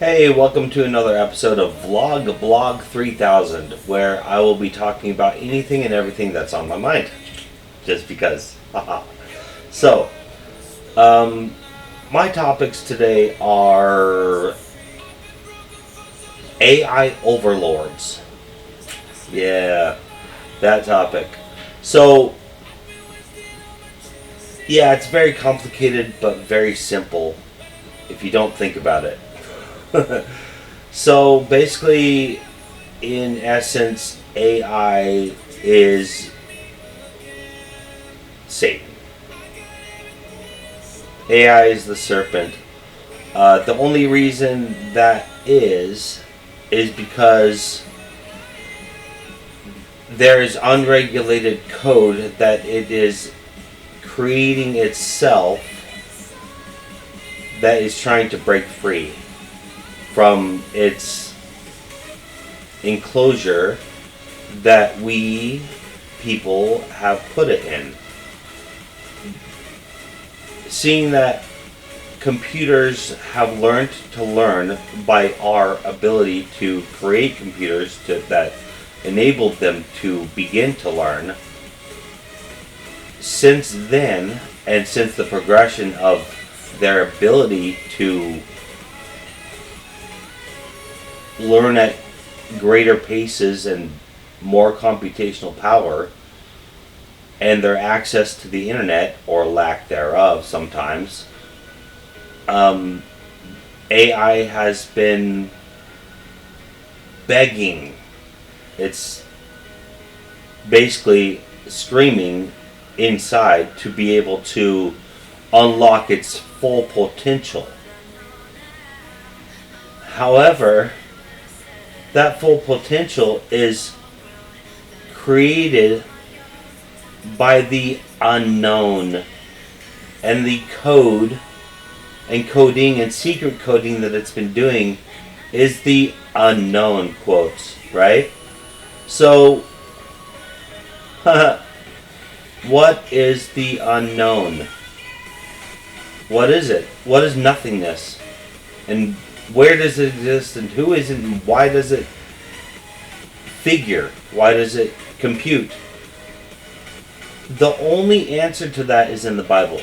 Hey, welcome to another episode of Vlog Blog 3000, where I will be talking about anything and everything that's on my mind. Just because. Haha. So, my topics today are AI overlords. Yeah, that topic. So, yeah, it's very complicated but very simple if you don't think about it. So basically, in essence, AI is Satan. AI is the serpent. The only reason that is because there is unregulated code that it is creating itself that is trying to break free from its enclosure that we people have put it in. Seeing that computers have learned to learn by our ability to create computers that enabled them to begin to learn, since then, and since the progression of their ability to learn at greater paces and more computational power, and their access to the internet, or lack thereof sometimes, AI has been begging. It's basically screaming inside to be able to unlock its full potential. However, that full potential is created by the unknown, and the code and coding and secret coding that it's been doing is the unknown, quotes, right? So, what is the unknown? What is it? What is nothingness? And where does it exist, and who is it, and why does it figure? Why does it compute? The only answer to that is in the Bible.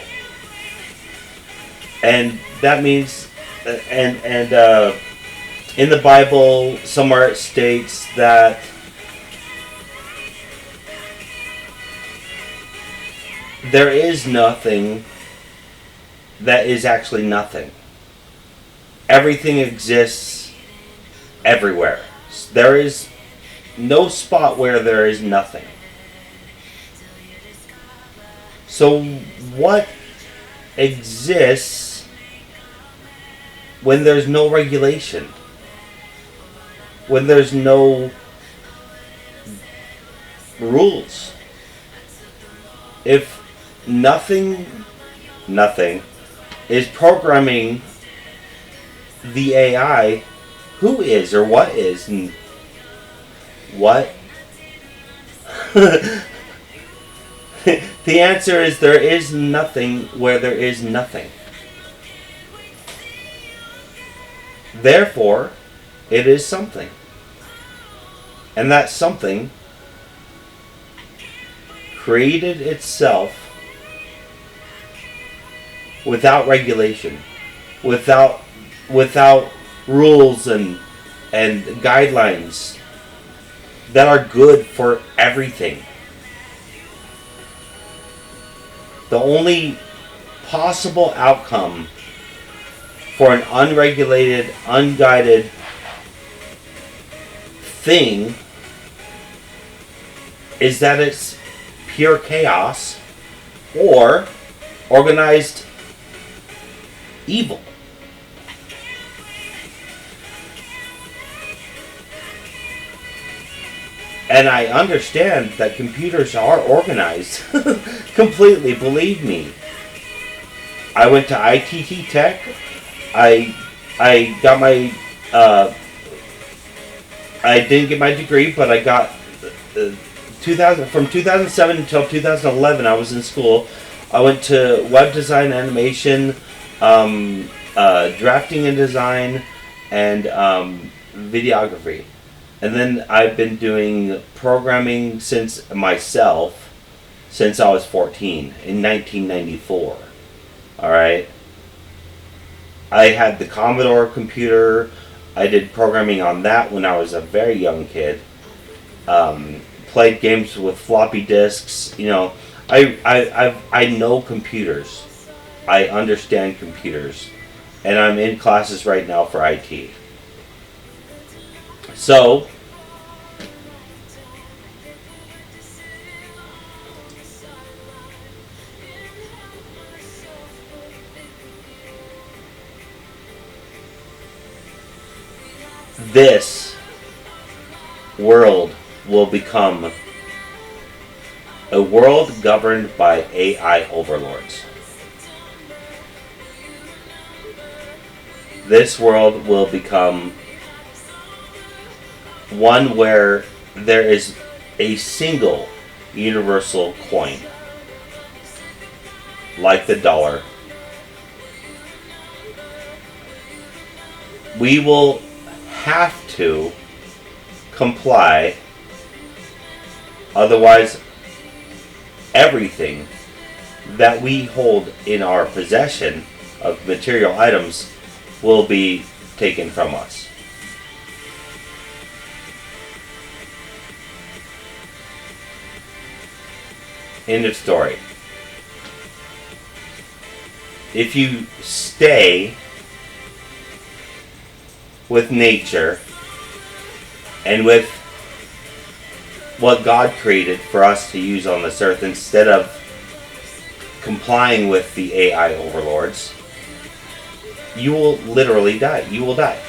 And that means, in the Bible, somewhere it states that there is nothing that is actually nothing. Everything exists everywhere. There is no spot where there is nothing. So what exists when there's no regulation? When there's no rules? If nothing is programming the AI, who is, or what is, and what? The answer is there is nothing where there is nothing. Therefore, it is something. And that something created itself without regulation, without rules and guidelines that are good for everything. The only possible outcome for an unregulated, unguided thing is that it's pure chaos or organized evil. And I understand that computers are organized completely, believe me. I went to ITT Tech. I got my I didn't get my degree, but I got 2007 until 2011 I was in school. I went to web design, animation, drafting and design, and videography. And then I've been doing programming since I was 14 in 1994. All right. I had the Commodore computer. I did programming on that when I was a very young kid. Played games with floppy disks. You know, I know computers. I understand computers, and I'm in classes right now for IT. So, this world will become a world governed by AI overlords. This world will become one where there is a single universal coin, like the dollar. We will have to comply, otherwise everything that we hold in our possession of material items will be taken from us. End of story. If you stay with nature and with what God created for us to use on this earth, instead of complying with the AI overlords, you will literally die. You will die.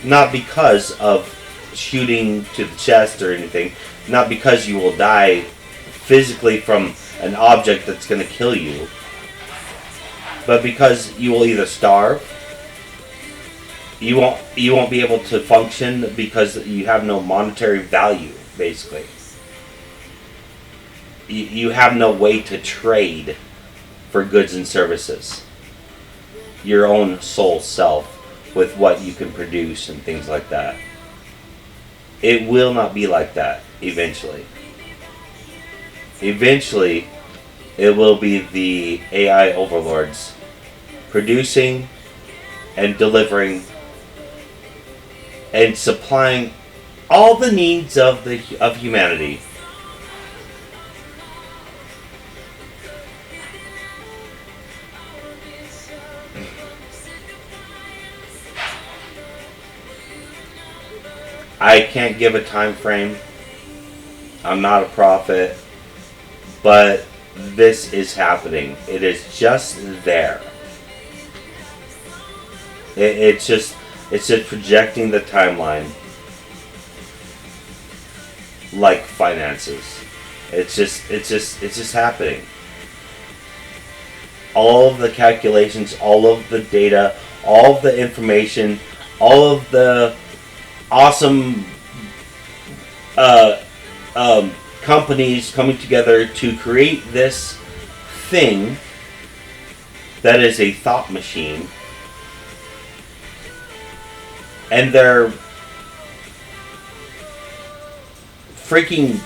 Not because of shooting to the chest or anything, not because you will die physically from an object that's going to kill you, but because you will either starve, you won't be able to function because you have no monetary value, basically. You have no way to trade for goods and services, your own soul self, with what you can produce and things like that. It will not be like that eventually. Eventually, it will be the AI overlords producing and delivering and supplying all the needs of humanity. I can't give a time frame. I'm not a prophet. But this is happening. It is just there. It's just projecting the timeline like finances. It's just happening. All of the calculations, all of the data, all of the information, all of the awesome companies coming together to create this thing that is a thought machine, and they're freaking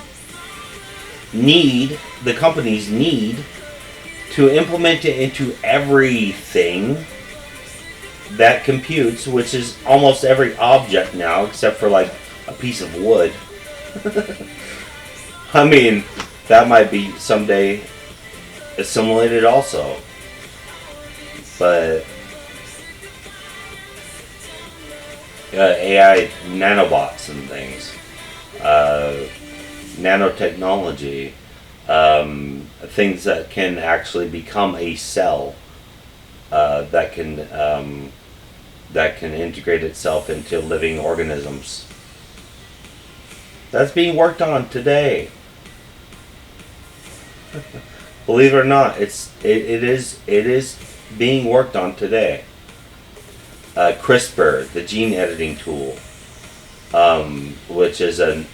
the companies need to implement it into everything that computes, which is almost every object now, except for like a piece of wood. I mean, that might be someday assimilated also. But AI nanobots and things, nanotechnology, things that can actually become a cell, that can integrate itself into living organisms. That's being worked on today. Believe it or not, it is being worked on today. CRISPR, the gene editing tool, which is a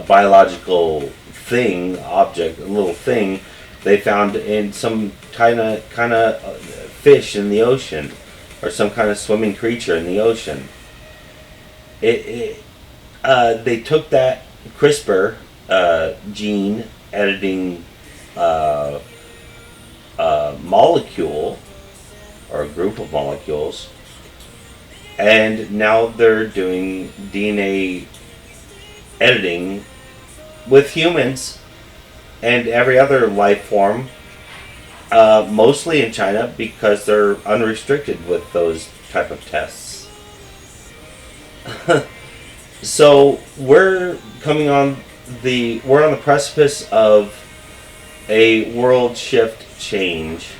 biological thing, object, a little thing they found in some kind of fish in the ocean, or some kind of swimming creature in the ocean. They took that CRISPR gene editing uh, molecule or a group of molecules, and now they're doing DNA editing with humans and every other life form, mostly in China because they're unrestricted with those type of tests. So we're on the precipice of a world shift change,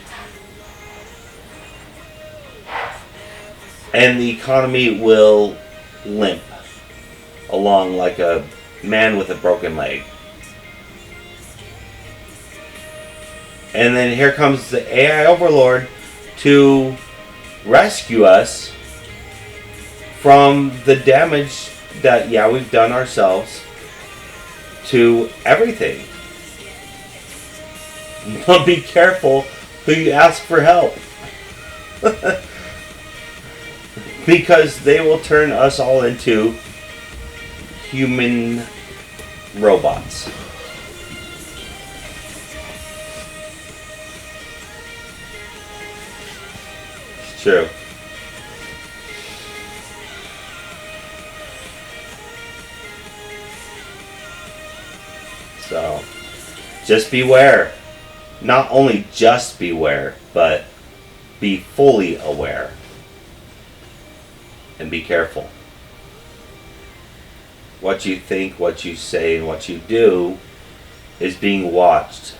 and the economy will limp along like a man with a broken leg. And then here comes the AI overlord to rescue us from the damage that, yeah, we've done ourselves to everything. But be careful who you ask for help. Because they will turn us all into human robots. It's true. So, just beware. Not only just beware, but be fully aware. And be careful. What you think, what you say, and what you do is being watched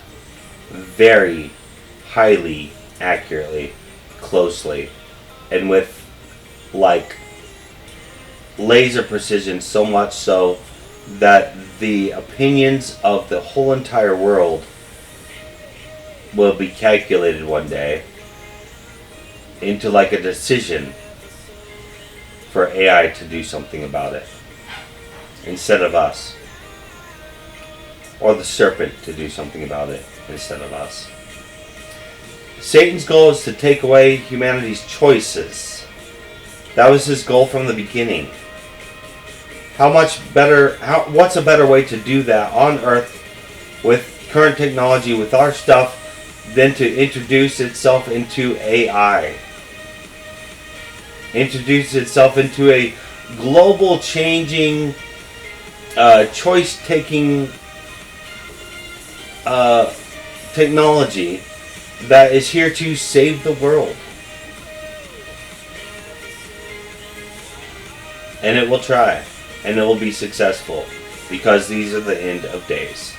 very highly, accurately, closely, and with like laser precision, so much so that the opinions of the whole entire world will be calculated one day into like a decision for AI to do something about it instead of us, or the serpent to do something about it instead of us. Satan's goal is to take away humanity's choices. That was his goal from the beginning. What's a better way to do that on Earth with current technology, with our stuff, than to introduce itself into AI? Introduce itself into a global changing, choice-taking technology that is here to save the world. And it will try. And it will be successful. Because these are the end of days.